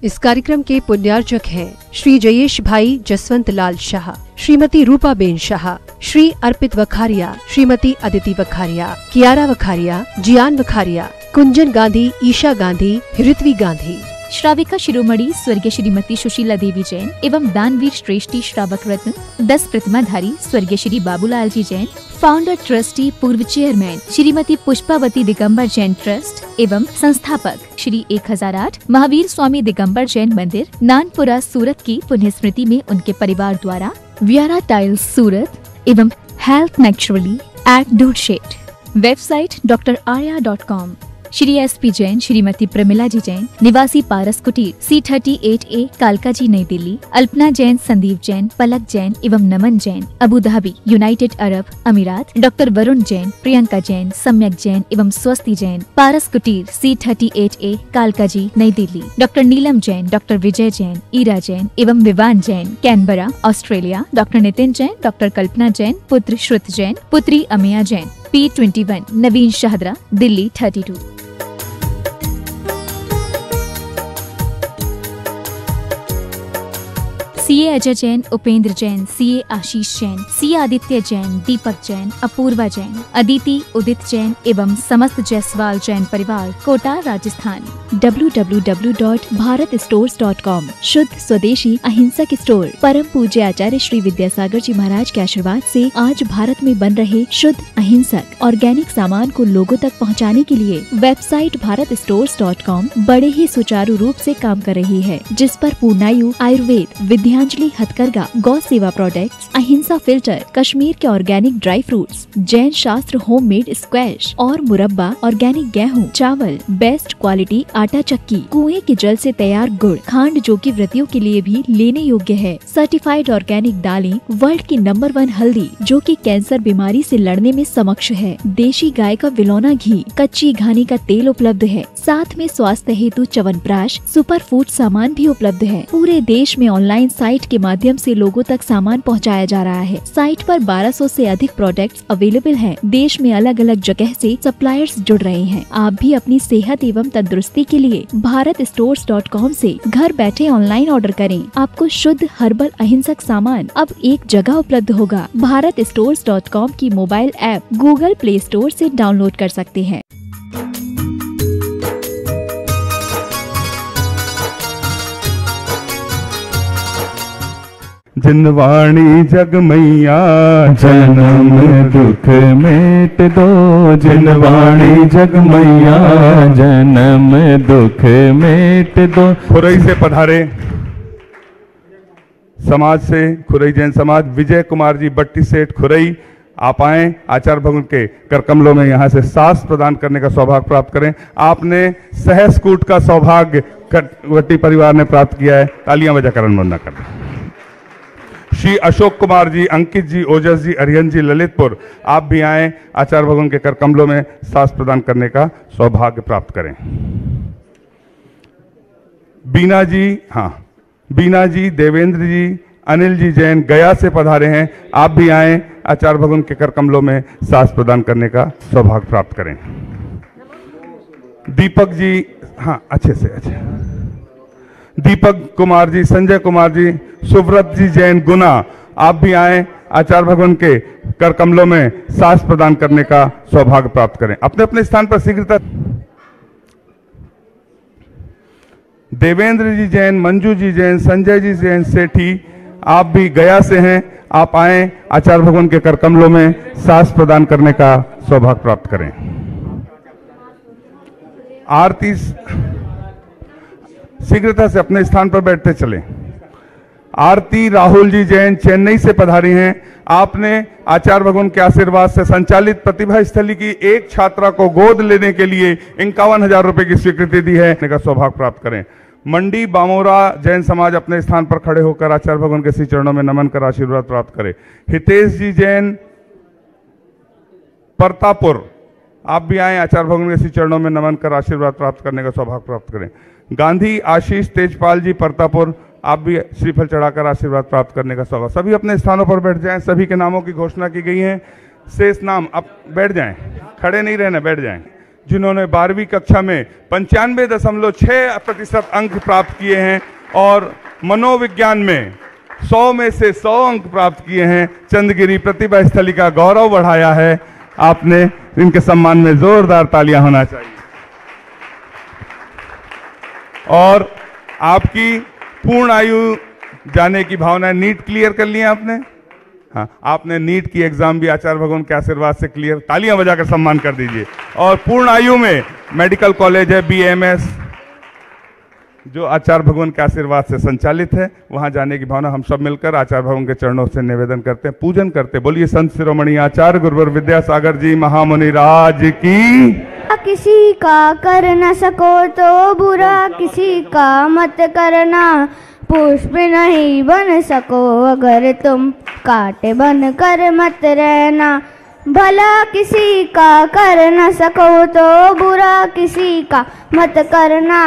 इस कार्यक्रम के पुण्यार्चक हैं श्री जयेश भाई जसवंत लाल शाह, श्रीमती रूपाबेन शाह, श्री अर्पित वखारिया, श्रीमती अदिति वखारिया, कियारा वखारिया, जियान वखारिया, कुंजन गांधी, ईशा गांधी, ऋत्वी गांधी। श्राविका शिरोमणि स्वर्गीय श्रीमती सुशीला देवी जैन एवं दानवीर श्रेष्ठी श्रावक रत्न 10 प्रतिमाधारी स्वर्गीय श्री बाबूलाल जी जैन, फाउंडर ट्रस्टी पूर्व चेयरमैन श्रीमती पुष्पावती दिगंबर जैन ट्रस्ट एवं संस्थापक श्री 1008 महावीर स्वामी दिगंबर जैन मंदिर नानपुरा सूरत की पुण्य स्मृति में उनके परिवार द्वारा व्यारा टाइल्स सूरत एवं हेल्थ नेचुरली एट डूडशेट, website drarya.com। Shri SP Jain, Shrimati Pramila ji Jain, निवासी पारस कुटीर C38A कालका जी नई दिल्ली, अल्पना जैन, संदीप जैन, पलक जैन एवं Naman Jain Abu Dhabi United Arab Emirates, doctor Varun Jain, Priyanka Jain, Samyak Jain एवं स्वस्ति जैन, पारस कुटीर C38A Kalkaji New Delhi, doctor Neelam Jain, doctor Vijay Jain, Ira Jain एवं Vivaan Jain Canberra Australia, doctor Nitin Jain, doctor Kalpana Jain, पुत्र श्रुत जैन, पुत्री अमिया जैन, P21 नवीन शाहदरा दिल्ली 32। CA अजय जैन, उपेंद्र जैन, CA आशीष जैन, CA आदित्य जैन, दीपक जैन, अपूर्वा जैन, अदिति उदित जैन एवं समस्त जायसवाल जैन परिवार कोटा राजस्थान। www.bharatstores.com शुद्ध स्वदेशी अहिंसक स्टोर। परम पूज्य आचार्य श्री विद्यासागर जी महाराज के आशीर्वाद से आज भारत में बन रहे शुद्ध अहिंसक ऑर्गेनिक सामान को लोगों तक पहुंचाने के लिए वेबसाइट bharatstores.com बड़े ही सुचारू रूप से काम कर रही है, जिस पर पूर्णायु आयुर्वेद, विद्यांजलि हथकरघा, गौ सेवा प्रोडक्ट्स, अहिंसा फिल्टर, कश्मीर के ऑर्गेनिक ड्राई फ्रूट्स, जैन शास्त्र होममेड स्क्वैश और मुरब्बा, ऑर्गेनिक गेहूं, चावल, बेस्ट क्वालिटी आटा चक्की, कुएं के जल से तैयार गुड़, खांड जो कि व्रतियों के लिए भी लेने योग्य है, सर्टिफाइड ऑर्गेनिक दालें, वर्ल्ड की नंबर 1 हल्दी जो कि कैंसर बीमारी से लड़ने में समक्ष है, देशी गाय का विलौना घी, कच्ची घानी का तेल उपलब्ध है, साथ में स्वास्थ्य हेतु च्यवनप्राश, सुपर फूड सामान भी उपलब्ध है। पूरे देश में ऑनलाइन साइट के माध्यम से लोगों तक सामान पहुंचाया जा रहा है। साइट पर 1200 से अधिक प्रोडक्ट्स अवेलेबल हैं। देश में अलग अलग जगह से सप्लायर्स जुड़ रहे हैं। आप भी अपनी सेहत एवं तंदुरुस्ती के लिए bharatstores.com से घर बैठे ऑनलाइन ऑर्डर करें। आपको शुद्ध हर्बल अहिंसक सामान अब एक जगह उपलब्ध होगा। bharatstores.com की mobile app Google play store से डाउनलोड कर सकते हैं। जिनवाणी जग मैया जन्म दुख मेट दो, जिनवाणी जग मैया जन्म दुख मेट दो। खुरई से पधारे समाज से, खुरई जैन समाज, विजय कुमार जी बट्टी सेठ खुरई, आप आए आचार्य भगवान के करकमलों में यहाँ से सास प्रदान करने का सौभाग्य प्राप्त करें। आपने सहस्कूट का सौभाग्य कटवटी परिवार ने प्राप्त किया है। तालियां बजाकर अनुमोदन करें। श्री अशोक कुमार जी, अंकित जी, ओजस जी, अरिहन जी, ललितपुर, आप भी आए आचार्य भगवान के करकमलों में सास प्रदान करने का सौभाग्य प्राप्त करें। बीना जी, हाँ बीना जी, देवेंद्र जी, अनिल जी जैन गया से पधारे हैं, आप भी आए आचार्य भगवान के करकमलों में सास प्रदान करने का सौभाग्य प्राप्त करें। दीपक जी, हाँ अच्छे से अच्छे, दीपक कुमार जी, संजय कुमार जी, सुव्रत जी जैन गुना, आप भी आए आचार्य भगवान के करकमलों में सास प्रदान करने का सौभाग्य प्राप्त करें। अपने अपने स्थान पर शीघ्रता। देवेंद्र जी जैन, मंजू जी जैन, संजय जी जैन सेठी, आप भी गया से हैं, आप आए आचार्य भगवान के करकमलों में सास प्रदान करने का सौभाग्य प्राप्त करें। आरती शीघ्रता से अपने स्थान पर बैठते चलें। आरती राहुल जी जैन चेन्नई से पधारी हैं, आपने आचार्य भगवान के आशीर्वाद से संचालित प्रतिभा स्थली की एक छात्रा को गोद लेने के लिए 51,000 रुपए की स्वीकृति दी है, का सौभाग्य प्राप्त करें। मंडी बामोरा जैन समाज अपने स्थान पर खड़े होकर आचार्य भगवान के श्री चरणों में नमन कर आशीर्वाद प्राप्त करें। हितेश जी जैन परतापुर, आप भी आए आचार्य भगवान के श्री चरणों में नमन कर आशीर्वाद प्राप्त करने का सौभाग्य प्राप्त करें। गांधी आशीष तेजपाल जी परतापुर, आप भी श्रीफल चढ़ाकर आशीर्वाद प्राप्त करने का सौभाग्य। सभी अपने स्थानों पर बैठ जाएं। सभी के नामों की घोषणा की गई है। शेष नाम अब बैठ जाएं, खड़े नहीं रहना, बैठ जाएं। जिन्होंने 12वीं कक्षा में 95.6% अंक प्राप्त किए हैं और मनोविज्ञान में 100 में से 100 अंक प्राप्त किए हैं। चंद्रगिरी प्रतिभा स्थली का गौरव बढ़ाया है। आपने इनके सम्मान में जोरदार तालियां होना चाहिए। और आपकी पूर्ण आयु जाने की भावना, नीट क्लियर कर लिया आपने? हाँ, आपने नीट की एग्जाम भी आचार्य भगवान के आशीर्वाद से क्लियर, तालियां बजाकर सम्मान कर दीजिए। और पूर्ण आयु में मेडिकल कॉलेज है, BAMS, जो आचार्य भगवान के आशीर्वाद से संचालित है, वहां जाने की भावना हम सब मिलकर आचार्य भगवान के चरणों से निवेदन करते हैं, पूजन करते हैं। बोलिए संत शिरोमणि आचार्य गुरुवर विद्यासागर जी महामुनि राज की। किसी का कर न सको तो बुरा किसी का मत करना, पुष्प नहीं बन सको अगर तुम कांटे बन कर मत रहना। भला किसी का कर न सको तो बुरा किसी का मत करना,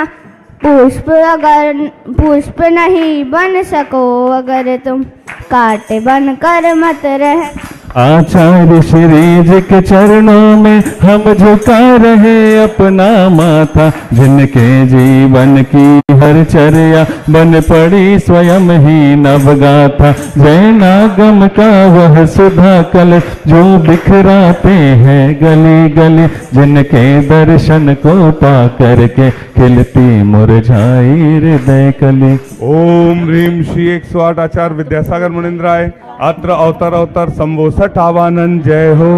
पुष्प नहीं बन सको अगर तुम कांटे बन कर मत रह। आचार्य श्री जी के चरणों में हम झुका रहे अपना माथा, जिनके जीवन की हर चर्या बन पड़ी स्वयं ही नवगाथा। जैनागम का वह सुधा कल जो बिखराते हैं गली गली, जिनके दर्शन को पा करके खिलती मुरझाई हृदय कली। ओम ह्रीम श्री 108 आचार्य विद्यासागर मुनिंद्राय। अत्र अवतर अवतर संभो सठ आवानन जय हो।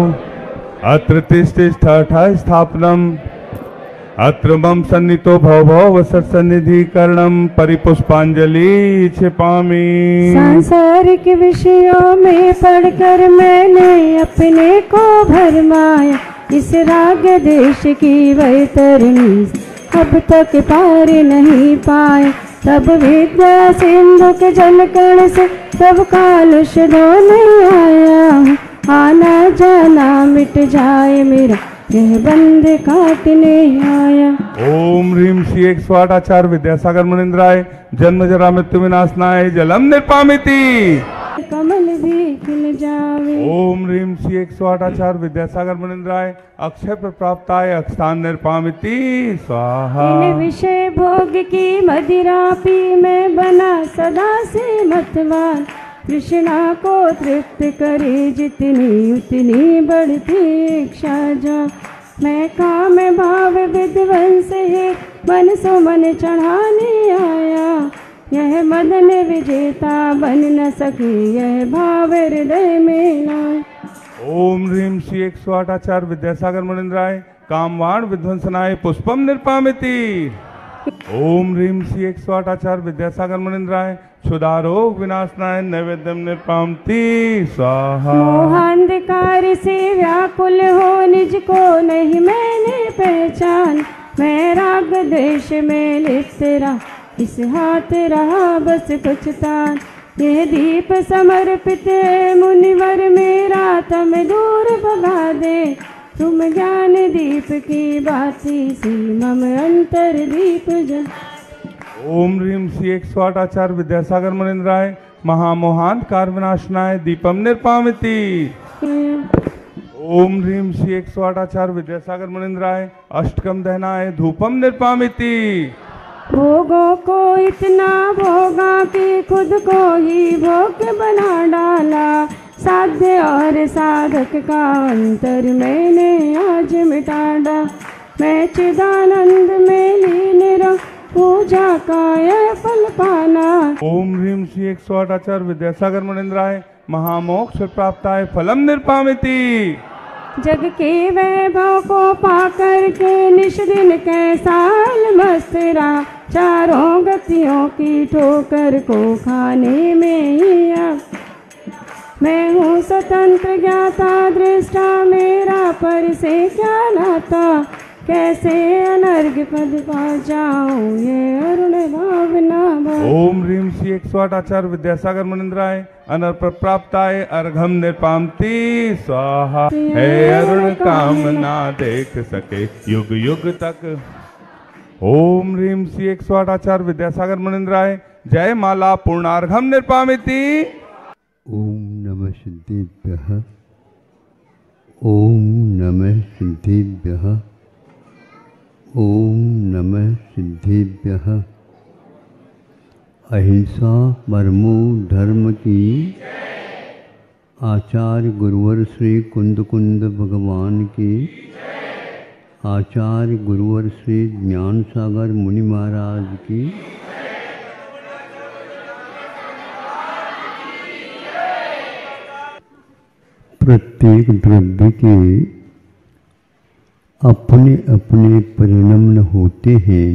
अत्र तिष्ठ स्थापनम अत्र मम सन्नितो भव भव सन्निधि करणम परिपुष्पांजलि छिपामी। सांसारिक विषयों में पढ़कर मैंने अपने को भरमाया, इस राग देश की वैतरणी अब तक पार नहीं पाया। तब विद्या सिंधु के जलकण से तब कालुष धोने आया, आना जाना मिट जाए मेरा यह बंद काटने आया। ओम ह्रीम श्री 108 आचार्य विद्यासागर मुनिंद्राय। जन्म जरा मृत्यु विनाशनाय जलम निर्पामिति कमल भी खिल जावे। ओम ह्रीम श्री 108 आचार्य विद्यासागर मुनिंद्राय। अक्षय प्राप्ताय अक्षान निर्पामिति स्वाहा। इन विषय भोग की मदिरा पी मैं बना सदा से मतवान, कृष्णा को तृप्त करे जितनी उतनी बढ़ती इच्छा जा। मैं काम भाव विध्वंस है मन सो मन चढ़ाने आया, यह मदन विजेता बन न सके यह भाव हृदय में लाए। ओम ह्रीम श्री 108 आचार्य विद्यासागर मुनिंद्राय। कामवाण विध्वंसनाय पुष्पम निर्पामिति। ओम ह्रीम श्री 108 आचार्य विद्यासागर मुनिंद्राय। क्षुधारोग विनाशनाय नैवेद्यम निर्पामिति स्वाहा। मोहांधकार से व्याकुल हो निज को नहीं मैंने पहचान, मैं राग देश में लिप्त रहा इस हाथ रहा बस कुछ तान। यह दीप समर्पित है मुनिवर मेरा तम दूर भगा दे, तुम ज्ञान दीप की बाती सी मम अंतर दीप जल। ओम ह्रीम श्री 108 आचार्य विद्यासागर मुनिंद्राय। महामोहांत कार विनाशनाय दीपम निर्पामिति। ओम ह्रीम श्री 108 आचार्य विद्यासागर मुनिंद्राय। अष्टकम दहनाय धूपम निर्पामिति। भोगों को इतना भोगा कि खुद को ही भोग बना डाला, साध्य और साधक का अंतर मैंने आज मिटा डाला। मैं चिदानंद में लीन रहूं पूजा का यह फल पाना। ओम ह्रीम श्री 108 आचार्य विद्यासागर मुनिंद्राय। महामोक्ष प्राप्ताय फलम निर्पामिति। जग के वैभव को पाकर के निश दिन कैसा मस्त रहा, चारों गतियों की ठोकर को खाने में ही अब मैं हूँ स्वतंत्र ज्ञाता दृष्टा, मेरा पर से क्या नाता, कैसे अनर्घ पद पा जाऊं ये अरुण भावना। ओम ह्रीम श्री 108 आचार्य विद्यासागर मुनिंद्राय। अनर्प प्राप्ताय अर्घम निर्पामिति स्वाहा। है अरुण कामना देख सके युग युग तक। ओम ह्रीम श्री 108 आचार्य विद्यासागर मुनिंद्राय। जय माला पूर्णार्घम निर्पामिति। ओम नमः सिद्धेभ्यः। ओम नमः सिद्धेभ्यः। ओम नमः सिद्धेभ्यः। अहिंसा परमो धर्म की। आचार्य गुरुवर श्री कुंद कुंद भगवान की। आचार्य गुरुवर श्री ज्ञान सागर मुनि महाराज की। प्रत्येक द्रव्य के अपने अपने परिणाम होते हैं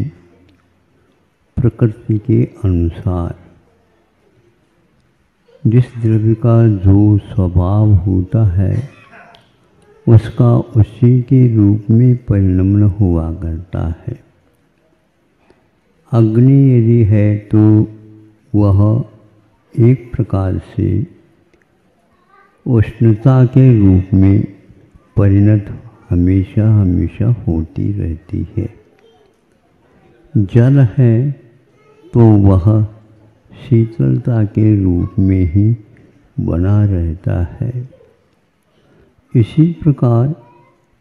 प्रकृति के अनुसार। जिस द्रव्य का जो स्वभाव होता है उसका उसी के रूप में परिणमन हुआ करता है। अग्नि यदि है तो वह एक प्रकार से उष्णता के रूप में परिणत हमेशा हमेशा होती रहती है। जल है तो वह शीतलता के रूप में ही बना रहता है। इसी प्रकार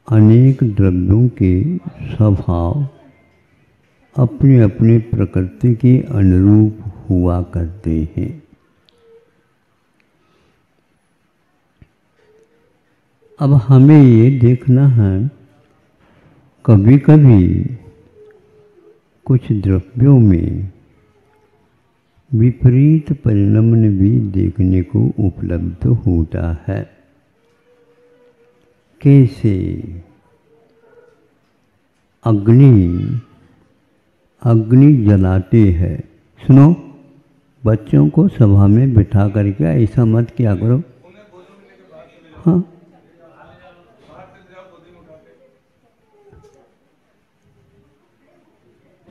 अनेक द्रव्यों के स्वभाव अपने अपने प्रकृति के अनुरूप हुआ करते हैं। अब हमें ये देखना है, कभी कभी कुछ द्रव्यों में विपरीत परिणमन भी देखने को उपलब्ध होता है। कैसे? अग्नि जलाते हैं। सुनो, बच्चों को सभा में बिठा करके ऐसा मत किया करो। हाँ,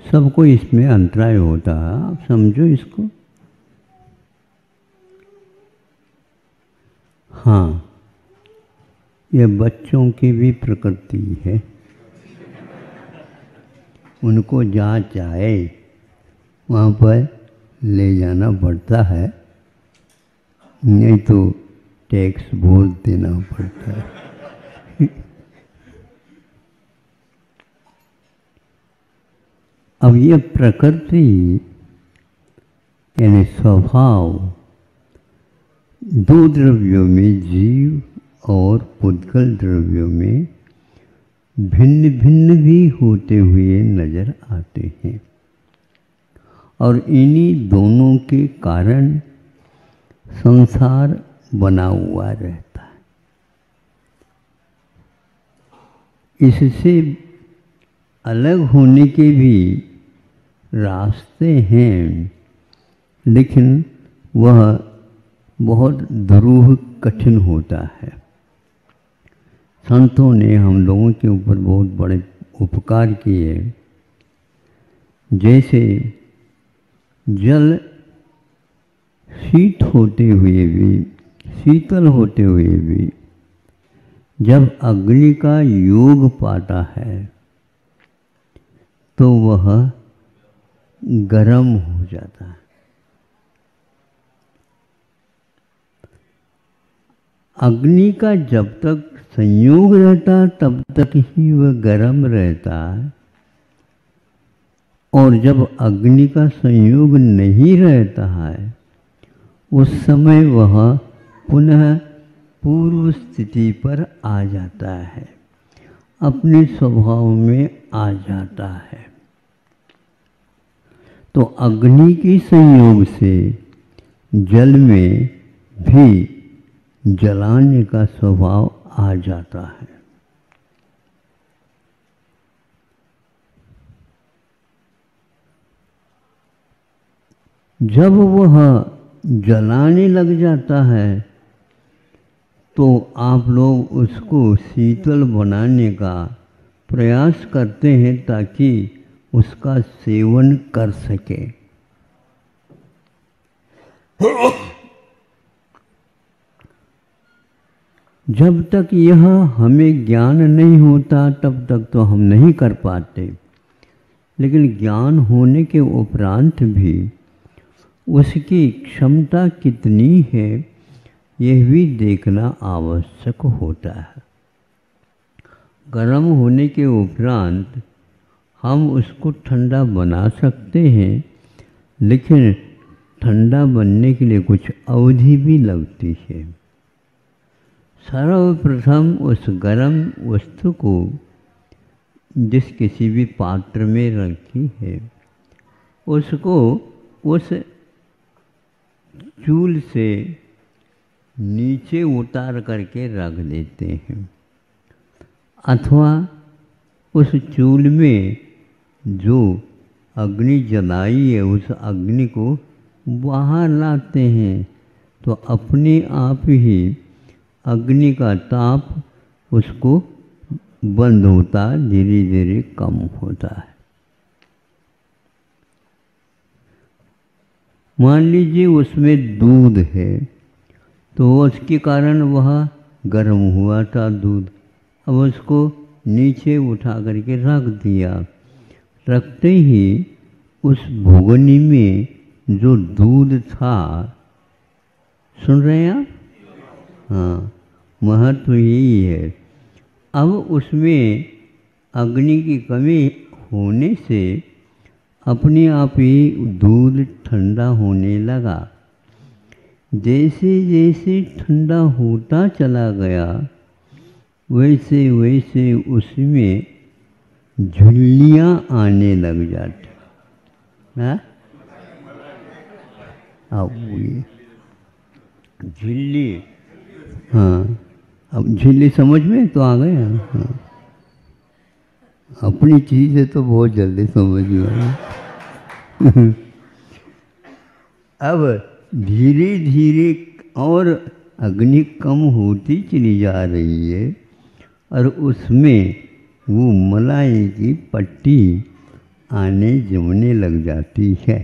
सबको इसमें अंतराय होता है, आप समझो इसको। हाँ, ये बच्चों की भी प्रकृति है। उनको जहाँ चाहे वहाँ पर ले जाना पड़ता है, नहीं तो टैक्स बोझ देना पड़ता है। अब ये प्रकृति यानी स्वभाव दो द्रव्यों में, जीव और पुद्गल द्रव्यों में भिन्न भिन्न भी होते हुए नजर आते हैं और इन्हीं दोनों के कारण संसार बना हुआ रहता है। इससे अलग होने के भी रास्ते हैं, लेकिन वह बहुत दुरूह कठिन होता है। संतों ने हम लोगों के ऊपर बहुत बड़े उपकार किए। जैसे जल शीतल होते हुए भी जब अग्नि का योग पाता है तो वह गर्म हो जाता है। अग्नि का जब तक संयोग रहता तब तक ही वह गर्म रहता है, और जब अग्नि का संयोग नहीं रहता है उस समय वह पुनः पूर्व स्थिति पर आ जाता है, अपने स्वभाव में आ जाता है। तो अग्नि के संयोग से जल में भी जलाने का स्वभाव आ जाता है। जब वह जलाने लग जाता है तो आप लोग उसको शीतल बनाने का प्रयास करते हैं ताकि उसका सेवन कर सके। जब तक यह हमें ज्ञान नहीं होता तब तक तो हम नहीं कर पाते, लेकिन ज्ञान होने के उपरांत भी उसकी क्षमता कितनी है यह भी देखना आवश्यक होता है। गर्म होने के उपरांत हम उसको ठंडा बना सकते हैं, लेकिन ठंडा बनने के लिए कुछ अवधि भी लगती है। सर्वप्रथम उस गर्म वस्तु को जिस किसी भी पात्र में रखी है, उसको उस चूल से नीचे उतार करके रख देते हैं, अथवा उस चूल में जो अग्नि जलाई है उस अग्नि को बाहर लाते हैं, तो अपने आप ही अग्नि का ताप उसको बंद होता, धीरे धीरे कम होता है। मान लीजिए उसमें दूध है, तो उसके कारण वह गर्म हुआ था दूध, अब उसको नीचे उठा करके रख दिया। रखते ही उस भगोनी में जो दूध था, सुन रहे हैं आप? हाँ, महत्व यही है। अब उसमें अग्नि की कमी होने से अपने आप ही दूध ठंडा होने लगा। जैसे जैसे ठंडा होता चला गया, वैसे वैसे उसमें झिल्लियाँ आने लग जाती। हाँ, अब ये झिल्ली, हाँ, अब झिल्ली समझ में तो आ गए। हाँ, अपनी चीज़ है तो बहुत जल्दी समझ में आए। अब धीरे धीरे और अग्नि कम होती चली जा रही है और उसमें वो मलाई की पट्टी आने जमने लग जाती है।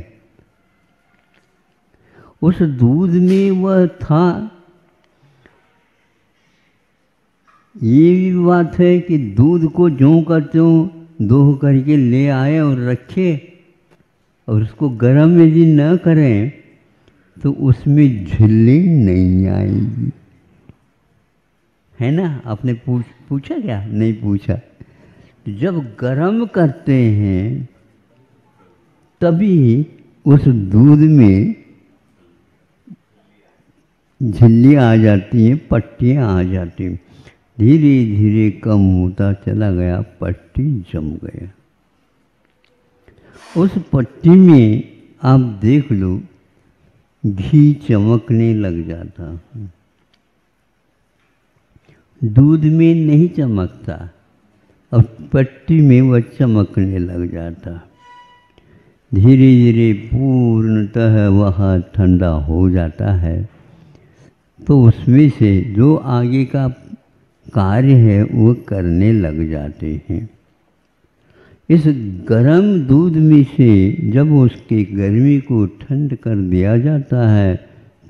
उस दूध में वह था। ये भी बात है कि दूध को ज्यों का त्यों दोह करके ले आए और रखे और उसको गर्म यदि न करें तो उसमें झिल्ली नहीं आएगी, है ना? आपने पूछा क्या? नहीं पूछा। तो जब गर्म करते हैं तभी उस दूध में झिल्ली आ जाती हैं, पट्टियाँ आ जाती हैं। धीरे धीरे कम होता चला गया, पट्टी जम गया। उस पट्टी में आप देख लो घी चमकने लग जाता। दूध में नहीं चमकता, अब पट्टी में वह चमकने लग जाता। धीरे धीरे पूर्णतः वह ठंडा हो जाता है, तो उसमें से जो आगे का कार्य है वो करने लग जाते हैं। इस गर्म दूध में से जब उसकी गर्मी को ठंड कर दिया जाता है,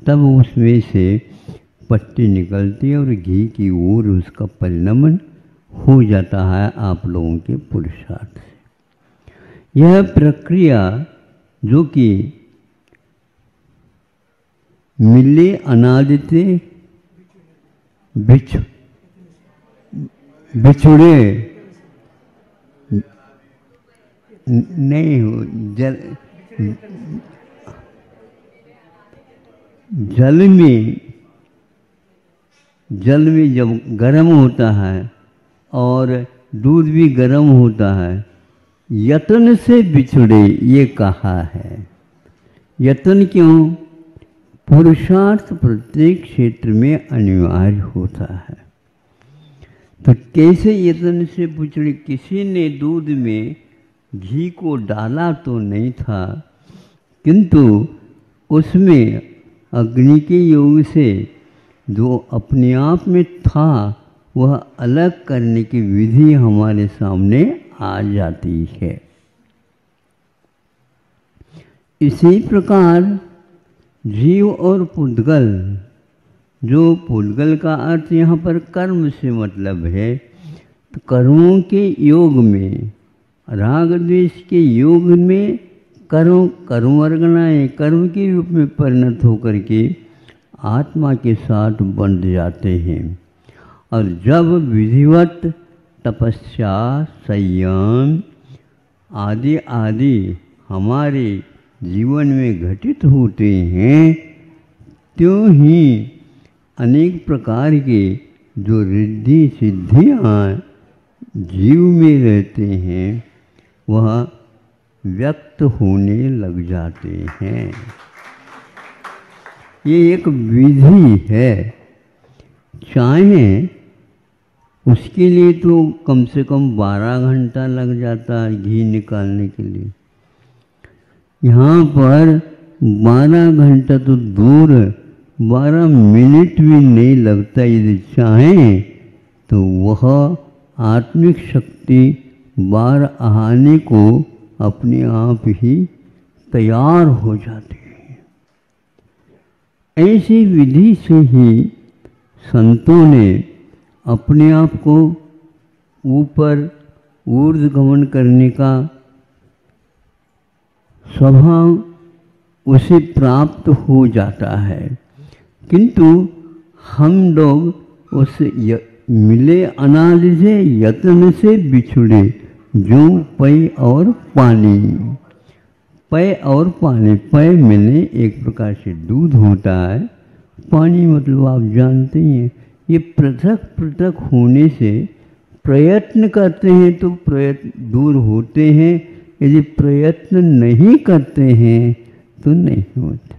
तब उसमें से पट्टी निकलती है और घी की ओर उसका परिणमन हो जाता है आप लोगों के पुरुषार्थ से। यह प्रक्रिया जो कि मिले अनादिते बिछुड़े नहीं हो, जल में जब गर्म होता है और दूध भी गर्म होता है, यत्न से बिछुड़े ये कहा है। यत्न क्यों? पुरुषार्थ प्रत्येक क्षेत्र में अनिवार्य होता है। तो कैसे यत्न से बिछुड़े? किसी ने दूध में घी को डाला तो नहीं था, किंतु उसमें अग्नि के योग से जो अपने आप में था वह अलग करने की विधि हमारे सामने आ जाती है। इसी प्रकार जीव और पुद्गल, जो पुद्गल का अर्थ यहाँ पर कर्म से मतलब है, तो कर्मों के योग में, राग द्वेष के योग में कर्मवर्गनाएँ कर्म के रूप में परिणत होकर के आत्मा के साथ बंध जाते हैं। और जब विधिवत तपस्या, संयम आदि आदि हमारे जीवन में घटित होते हैं, त्यों ही अनेक प्रकार के जो रिद्धि सिद्धियाँ जीव में रहते हैं वह व्यक्त होने लग जाते हैं। ये एक विधि है। चाहे उसके लिए तो कम से कम 12 घंटा लग जाता है घी निकालने के लिए। यहाँ पर 12 घंटा तो दूर, 12 मिनट भी नहीं लगता। यदि चाहें तो वह आत्मिक शक्ति बाहर आने को अपने आप ही तैयार हो जाती है। ऐसी विधि से ही संतों ने अपने आप को ऊपर ऊर्ध्वगमन करने का स्वभाव उसे प्राप्त हो जाता है। किंतु हम लोग उस मिले अनाज से यत्न से बिछुड़े, जो पय और पानी। पय और पानी, पय मिले एक प्रकार से दूध होता है, पानी मतलब आप जानते हैं। ये पृथक पृथक होने से प्रयत्न करते हैं तो प्रयत्न दूर होते हैं, यदि प्रयत्न नहीं करते हैं तो नहीं होते।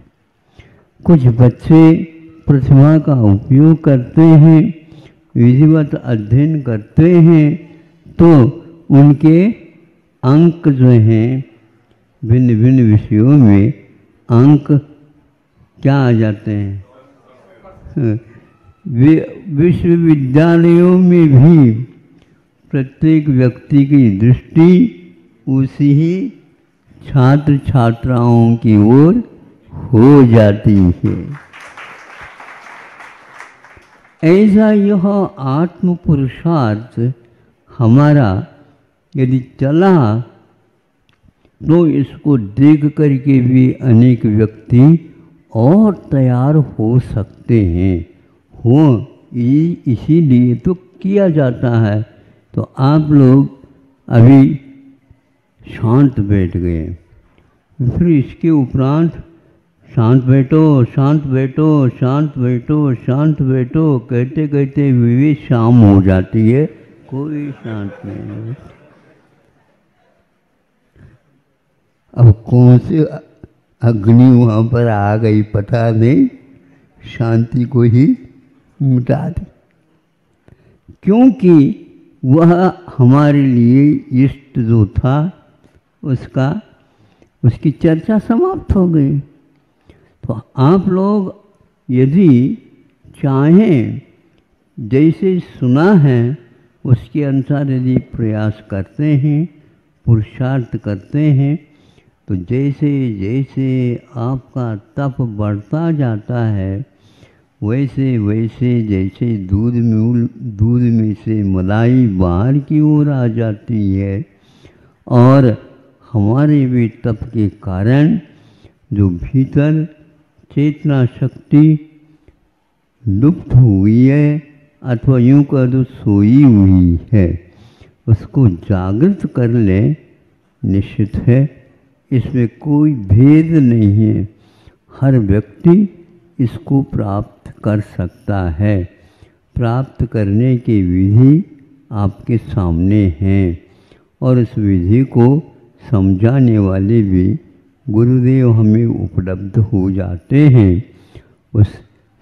कुछ बच्चे प्रतिभा का उपयोग करते हैं, विधिवत अध्ययन करते हैं, तो उनके अंक जो हैं भिन्न भिन्न विषयों में अंक क्या आ जाते हैं। विश्वविद्यालयों में भी प्रत्येक व्यक्ति की दृष्टि उसी ही छात्र छात्राओं की ओर हो जाती है। ऐसा यह आत्म पुरुषार्थ हमारा यदि चला तो इसको देख करके भी अनेक व्यक्ति और तैयार हो सकते हैं। हो इसीलिए तो किया जाता है। तो आप लोग अभी शांत बैठ गए, फिर इसके उपरांत शांत बैठो, शांत बैठो, शांत बैठो, शांत बैठो कहते कहते भी शाम हो जाती है, कोई शांत नहीं है। अब कौन से अग्नि वहाँ पर आ गई पता नहीं, शांति को ही मिटा दी। क्योंकि वह हमारे लिए इष्ट जो था उसकी चर्चा समाप्त हो गई। तो आप लोग यदि चाहें, जैसे सुना है उसके अनुसार यदि प्रयास करते हैं, पुरुषार्थ करते हैं, तो जैसे जैसे आपका तप बढ़ता जाता है, वैसे वैसे जैसे दूध में से मलाई बाहर की ओर आ जाती है, और हमारे भी तप के कारण जो भीतर चेतना शक्ति लुप्त हुई है अथवा यूँ कह दो सोई हुई है, उसको जागृत कर ले, निश्चित है इसमें कोई भेद नहीं है। हर व्यक्ति इसको प्राप्त कर सकता है। प्राप्त करने की विधि आपके सामने हैं, और इस विधि को समझाने वाले भी गुरुदेव हमें उपलब्ध हो जाते हैं। उस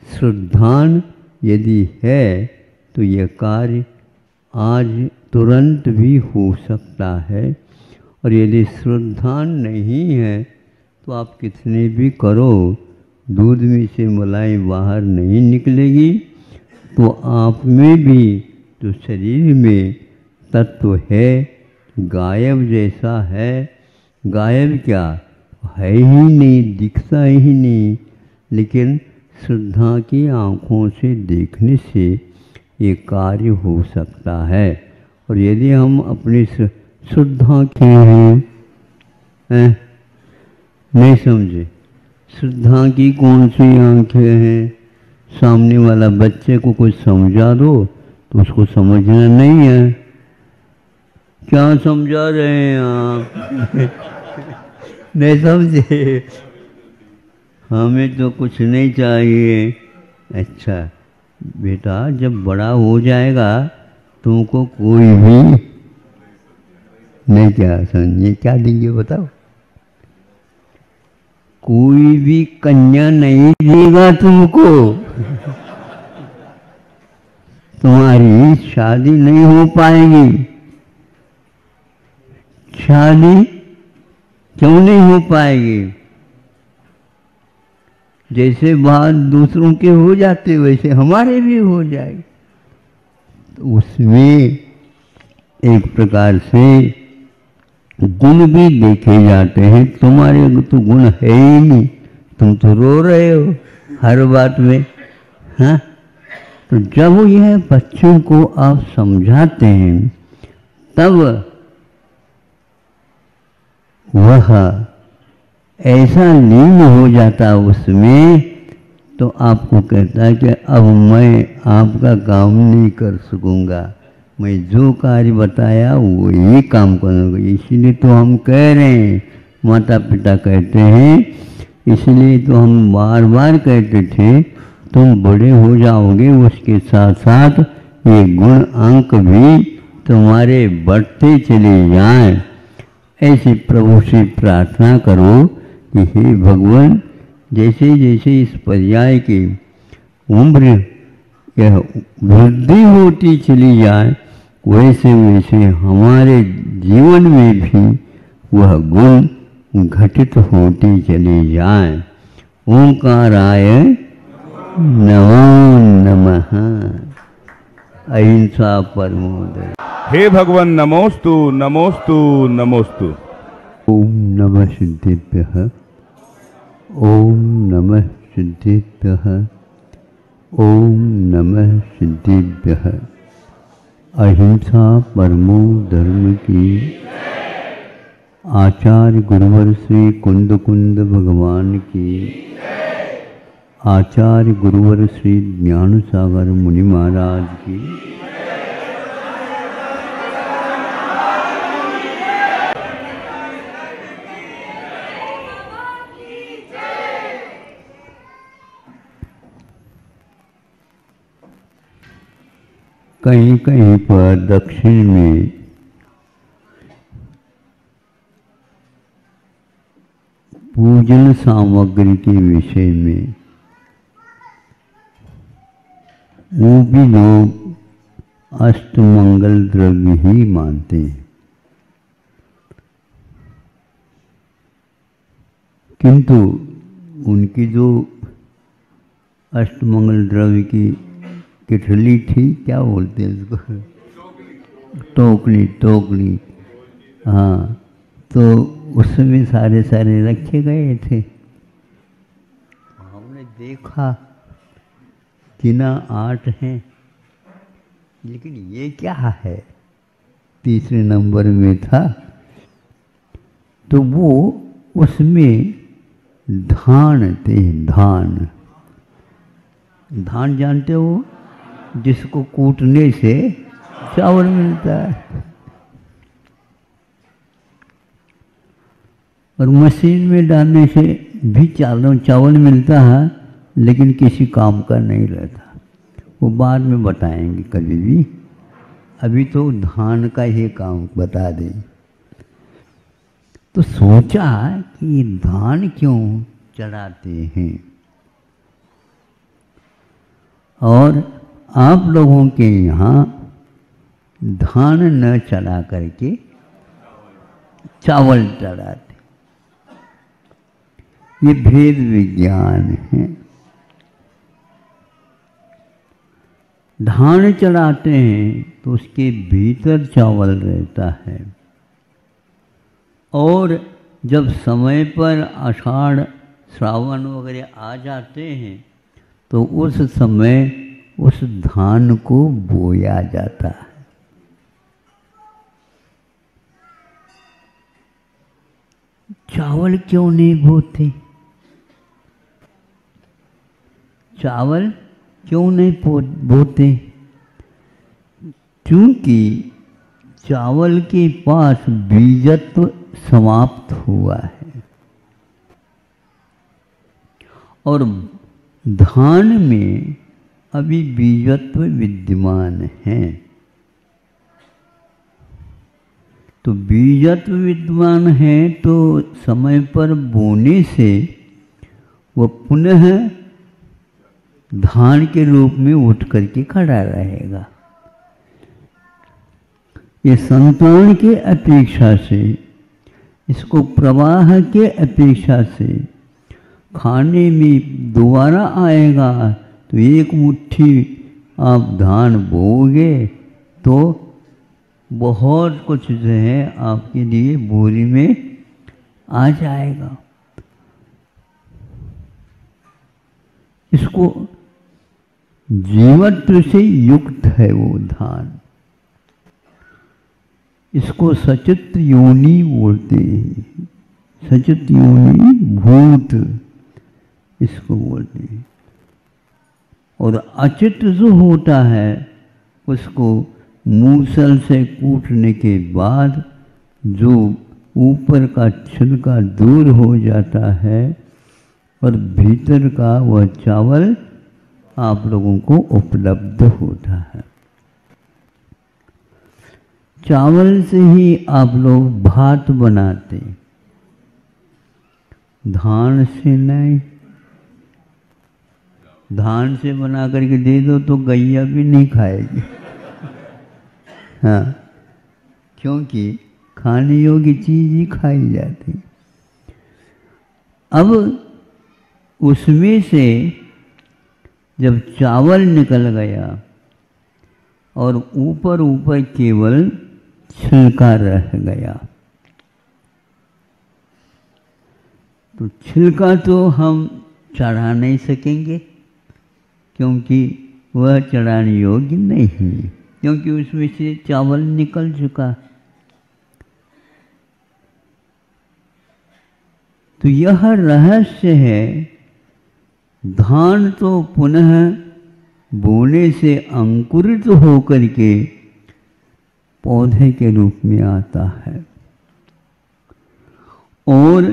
श्रद्धान यदि है तो यह कार्य आज तुरंत भी हो सकता है, और यदि श्रद्धान नहीं है तो आप कितने भी करो, दूध में से मलाई बाहर नहीं निकलेगी। तो आप में भी जो शरीर में तत्व है गायब जैसा है, गायब क्या है ही नहीं, दिखता ही नहीं, लेकिन श्रद्धा की आँखों से देखने से ये कार्य हो सकता है। और यदि हम अपनी श्रद्धा के हैं, नहीं समझे, श्रद्धा की कौन सी आँखें हैं? सामने वाला बच्चे को कुछ समझा दो तो उसको समझना नहीं है, क्या समझा रहे हैं आप? नहीं समझे? हमें तो कुछ नहीं चाहिए। अच्छा बेटा, जब बड़ा हो जाएगा तुमको कोई भी नहीं, क्या समझिए, क्या देंगे बताओ? कोई भी कन्या नहीं देगा तुमको। तुम्हारी शादी नहीं हो पाएगी। शादी क्यों नहीं हो पाएगी? जैसे बात दूसरों के हो जाते वैसे हमारे भी हो जाएगी। तो उसमें एक प्रकार से गुण भी देखे जाते हैं। तुम्हारे तो गुण है ही नहीं, तुम तो रो रहे हो हर बात में। हाँ, तो जब यह बच्चों को आप समझाते हैं तब वह ऐसा लीन हो जाता उसमें, तो आपको कहता है कि अब मैं आपका काम नहीं कर सकूँगा, मैं जो कार्य बताया वही काम करूँगा। इसलिए तो हम कह रहे हैं, माता पिता कहते हैं, इसलिए तो हम बार बार कहते थे तुम बड़े हो जाओगे, उसके साथ साथ ये गुण अंक भी तुम्हारे बढ़ते चले जाएं। ऐसे प्रभु से प्रार्थना करो कि हे भगवान, जैसे जैसे इस पर्याय की उम्र यह वृद्धि होती चली जाए, वैसे वैसे हमारे जीवन में भी वह गुण घटित होती चली जाए। ओंकाराय नमो नमः। अहिंसा परमो धर्मः। हे भगवान नमोस्तु नमोस्तु नमोस्तु। ओम नमः सिद्धेभ्यः। ओम नमः सिद्धेभ्यः। ओम नमः सिद्धेभ्यः। अहिंसा परमो धर्म की। आचार्य गुरुवर श्री कुंद कुंद भगवान की। आचार्य गुरुवर श्री ज्ञान सागर मुनि महाराज की। कहीं कहीं पर दक्षिण में पूजन सामग्री के विषय में वो भी लोग अष्टमंगल द्रव्य ही मानते हैं, किंतु उनकी जो अष्टमंगल द्रव्य की किठली थी, क्या बोलते हैं उसको, टोकली, हाँ, तो उसमें सारे रखे गए थे। हमने देखा किना 8 हैं, लेकिन ये क्या है, तीसरे नंबर में था। तो वो उसमें धान थे। धान जानते हो, जिसको कूटने से चावल मिलता है, और मशीन में डालने से भी चावल मिलता है, लेकिन किसी काम का नहीं रहता। वो बाद में बताएंगे कभी भी, अभी तो धान का ही काम बता दें। तो सोचा कि धान क्यों चढ़ाते हैं, और आप लोगों के यहाँ धान न चढ़ा करके चावल चढ़ाते। ये भेद विज्ञान है। धान चढ़ाते हैं तो उसके भीतर चावल रहता है, और जब समय पर आषाढ़ श्रावण वगैरह आ जाते हैं तो उस समय उस धान को बोया जाता है। चावल क्यों नहीं बोते? चावल क्यों नहीं बोते? क्योंकि चावल के पास बीजत्व समाप्त हुआ है और धान में अभी बीजत्व विद्यमान है। तो बीजत्व विद्यमान है तो समय पर बोने से वह पुनः धान के रूप में उठ करके खड़ा रहेगा। ये संतान के अपेक्षा से, इसको प्रवाह के अपेक्षा से खाने में दोबारा आएगा। तो एक मुट्ठी आप धान बोओगे तो बहुत कुछ जो है आपके लिए बोरी में आ जाएगा। इसको जीवत्व से युक्त है वो धान। इसको सचित योनि बोलते हैं। सचित योनि भूत इसको बोलते हैं। और अचित जो होता है उसको मूसल से कूटने के बाद जो ऊपर का छिलका दूर हो जाता है और भीतर का वह चावल आप लोगों को उपलब्ध होता है। चावल से ही आप लोग भात बनाते, धान से नहीं। धान से बना करके दे दो तो गैया भी नहीं खाएगी। हाँ, क्योंकि खाने योग्य चीज ही खाई जाती। अब उसमें से जब चावल निकल गया और ऊपर ऊपर केवल छिलका रह गया, तो छिलका तो हम चढ़ा नहीं सकेंगे क्योंकि वह चढ़ाने योग्य नहीं है, क्योंकि उसमें से चावल निकल चुका। तो यह रहस्य है। धान तो पुनः बोने से अंकुरित होकर के पौधे के रूप में आता है और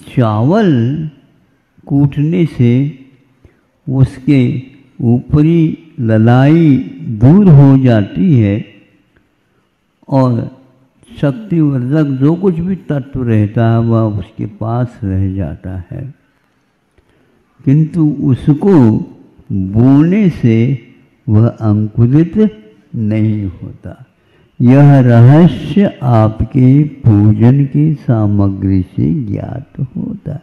चावल कूटने से उसके ऊपरी ललाई दूर हो जाती है और शक्तिवर्धक जो कुछ भी तत्व रहता है वह उसके पास रह जाता है, किंतु उसको बोने से वह अंकुरित नहीं होता। यह रहस्य आपके पूजन की सामग्री से ज्ञात होता है।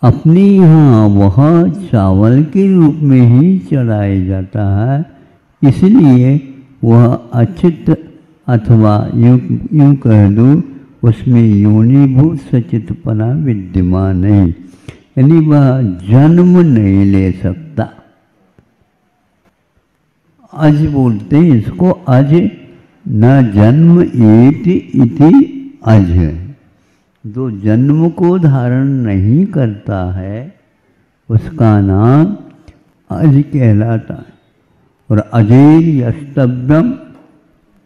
अपने यहाँ वह चावल के रूप में ही चढ़ाया जाता है, इसलिए वह अचित अथवा यूँ कह दो उसमें योनिभूत सचितपना विद्यमान है, यानी वह जन्म नहीं ले सकता। अज बोलते हैं इसको, अज न जन्म एति इति अज। जो जन्म को धारण नहीं करता है उसका नाम अज कहलाता है। और अजेय यस्तव्यम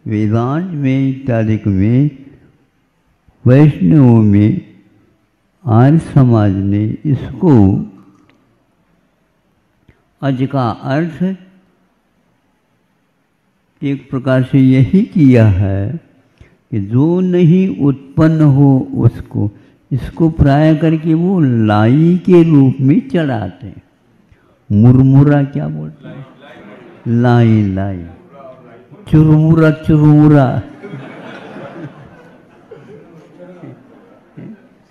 वेदांत में इत्यादि में वैष्णव में आर्य समाज ने इसको अज का अर्थ एक प्रकार से यही किया है कि जो नहीं उत्पन्न हो उसको, इसको प्राय करके वो लाई के रूप में चढ़ाते हैं। मुरमुरा क्या बोलते हैं? लाई लाई, चुरमुरा चुरमुरा।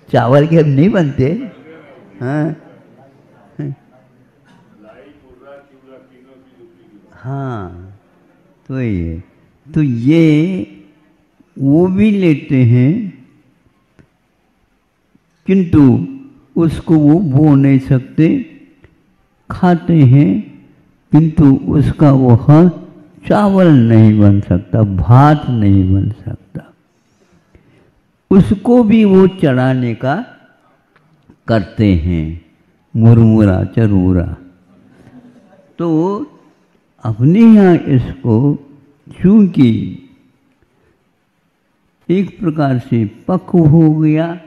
चावल के अब नहीं बनते। हाँ हाँ, तो ये वो भी लेते हैं, किंतु उसको वो बो नहीं सकते, खाते हैं, किंतु उसका वह चावल नहीं बन सकता, भात नहीं बन सकता। उसको भी वो चढ़ाने का करते हैं, मुरमुरा चरूरा। तो अपने यहाँ इसको चूंकि एक प्रकार से पक हो गया,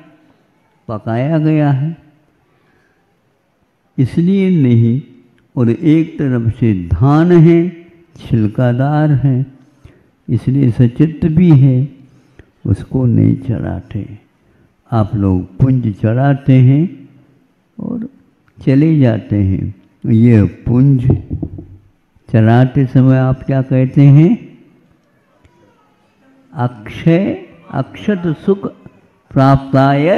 पकाया गया है इसलिए नहीं, और एक तरफ से धान है, छिलकादार है इसलिए सचित भी है, उसको नहीं चढ़ाते। आप लोग पुंज चढ़ाते हैं और चले जाते हैं। ये पुंज चढ़ाते समय आप क्या कहते हैं? अक्षय अक्षत सुख प्राप्ताय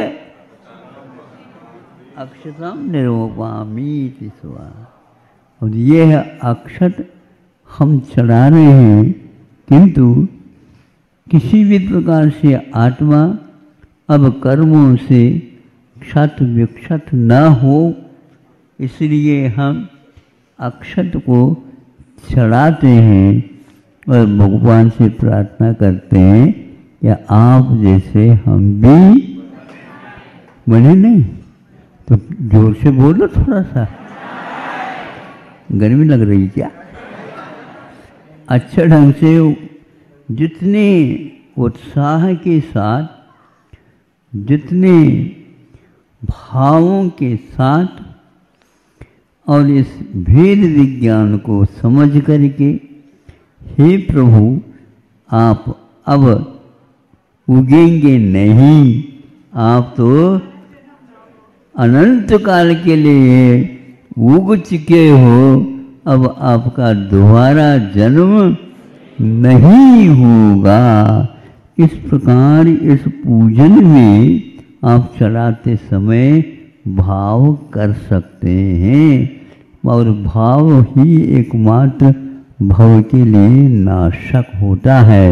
अक्षतम निरूपामीति स्वाहा। और ये है अक्षत हम चढ़ा रहे हैं, किंतु किसी भी प्रकार से आत्मा अब कर्मों से क्षत विक्षत न हो, इसलिए हम अक्षत को चढ़ाते हैं और भगवान से प्रार्थना करते हैं कि आप जैसे हम भी बने। नहीं तो जोर से बोलो थोड़ा सा, गर्मी लग रही क्या? अच्छे ढंग से जितने उत्साह के साथ, जितने भावों के साथ और इस भेद विज्ञान को समझ करके, हे प्रभु आप अब उगेंगे नहीं, आप तो अनंत काल के लिए उग चुके हो, अब आपका दोबारा जन्म नहीं होगा। इस प्रकार इस पूजन में आप चढ़ाते समय भाव कर सकते हैं, और भाव ही एकमात्र भव के लिए नाशक होता है।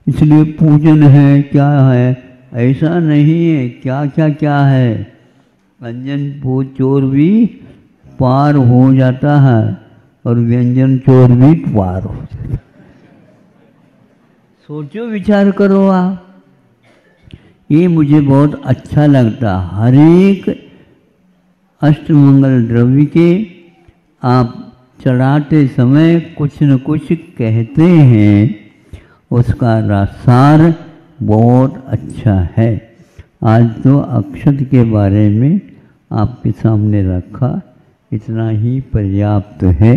इसलिए पूजन है क्या है ऐसा नहीं है, क्या क्या क्या है। व्यंजन चोर भी पार हो जाता है और व्यंजन चोर भी पार हो जाता है। सोचो विचार करो आप, ये मुझे बहुत अच्छा लगता। हर एक अष्टमंगल द्रव्य के आप चढ़ाते समय कुछ न कुछ कहते हैं, उसका रसार बहुत अच्छा है। आज तो अक्षत के बारे में आपके सामने रखा, इतना ही पर्याप्त है।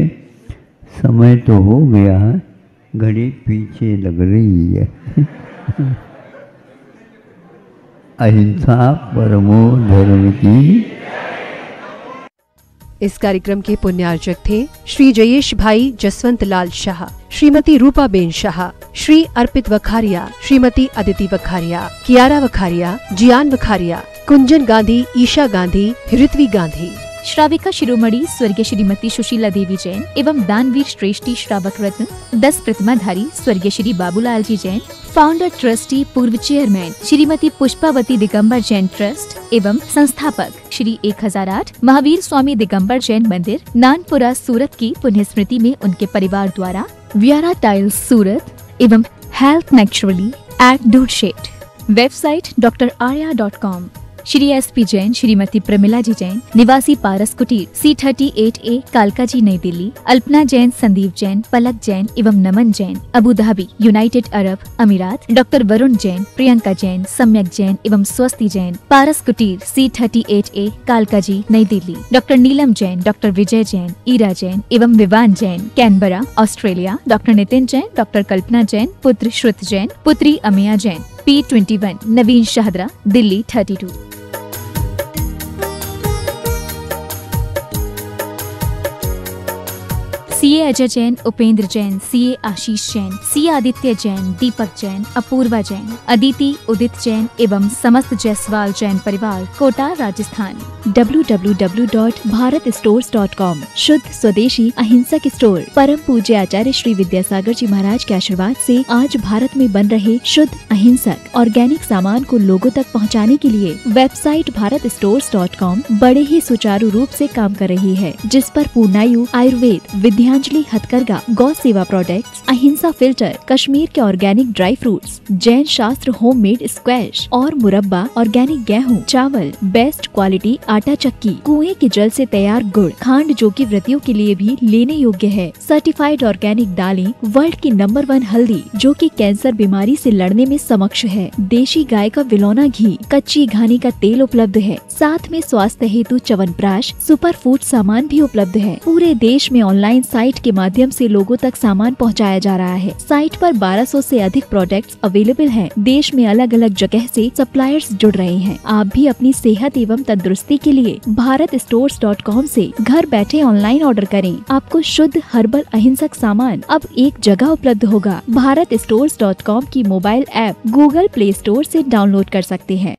समय तो हो गया है, घड़ी पीछे लग रही है। अहिंसा परमो धर्म की। इस कार्यक्रम के पुण्यार्चक थे श्री जयेश भाई जसवंत लाल शाह, श्रीमती रूपाबेन शाह, श्री अर्पित वखारिया, श्रीमती अदिति वखारिया, कियारा वखारिया, जियान वखारिया, कुंजन गांधी, ईशा गांधी, ऋत्वी गांधी। श्राविका शिरोमणि स्वर्गीय श्रीमती सुशीला देवी जैन एवं दानवीर श्रेष्ठी श्रावक रत्न 10 प्रतिमाधारी स्वर्गीय श्री बाबूलाल जी जैन, फाउंडर ट्रस्टी पूर्व चेयरमैन श्रीमती पुष्पावती दिगंबर जैन ट्रस्ट एवं संस्थापक श्री 1008 महावीर स्वामी दिगंबर जैन मंदिर नानपुरा सूरत की पुण्य स्मृति में उनके परिवार द्वारा व्यारा टाइल्स सूरत एवं हेल्थ नेचुरली एट डूडशेट। Website drarya.com। Shri SP Jain, Shrimati Pramila ji Jain, निवासी पारस कुटीर C38A कालकाजी नई दिल्ली, अल्पना जैन, संदीप जैन, पलक जैन एवं Naman Jain Abu Dhabi United Arab Emirates, doctor Varun Jain, Priyanka Jain, Samyak Jain एवं स्वस्ति जैन, पारस कुटीर C38A Kalkaji New Delhi, doctor Neelam Jain, doctor Vijay Jain, Ira Jain एवं Vivaan Jain, Canberra Australia, doctor Nitin Jain, doctor Kalpana Jain, पुत्र श्रुत जैन, पुत्री अमिया जैन, P21 नवीन शाहदरा दिल्ली 32। CA अजय जैन, उपेंद्र जैन, CA आशीष जैन, CA आदित्य जैन, दीपक जैन, अपूर्वा जैन, अदिति उदित जैन एवं समस्त जायसवाल जैन परिवार, कोटा राजस्थान। www.bharatstores.com शुद्ध स्वदेशी अहिंसक स्टोर। परम पूज्य आचार्य श्री विद्यासागर जी महाराज के आशीर्वाद से आज भारत में बन रहे शुद्ध अहिंसक ऑर्गेनिक सामान को लोगों तक पहुंचाने के लिए वेबसाइट bharatstores.com बड़े ही सुचारू रूप से काम कर रही है, जिस पर पूर्णायु आयुर्वेद, विद्यांजलि हथकरघा, गौ सेवा प्रोडक्ट्स, अहिंसा फिल्टर, कश्मीर के ऑर्गेनिक ड्राई फ्रूट्स, जैन शास्त्र होममेड स्क्वैश और मुरब्बा, ऑर्गेनिक गेहूं, चावल, बेस्ट क्वालिटी आटा चक्की, कुएं के जल से तैयार गुड़, खांड जो कि व्रतियों के लिए भी लेने योग्य है, सर्टिफाइड ऑर्गेनिक दालें, वर्ल्ड की नंबर 1 हल्दी जो कि कैंसर बीमारी से लड़ने में समक्ष है, देशी गाय का विलौना घी, कच्ची घानी का तेल उपलब्ध है, साथ में स्वास्थ्य हेतु च्यवनप्राश, सुपर फूड सामान भी उपलब्ध है। पूरे देश में ऑनलाइन साइट के माध्यम से लोगों तक सामान पहुंचाया जा रहा है। साइट पर 1200 से अधिक प्रोडक्ट्स अवेलेबल हैं। देश में अलग अलग जगह से सप्लायर्स जुड़ रहे हैं। आप भी अपनी सेहत एवं तंदुरुस्ती के लिए bharatstores.com से घर बैठे ऑनलाइन ऑर्डर करें। आपको शुद्ध हर्बल अहिंसक सामान अब एक जगह उपलब्ध होगा। bharatstores.com की mobile app Google play store से डाउनलोड कर सकते हैं।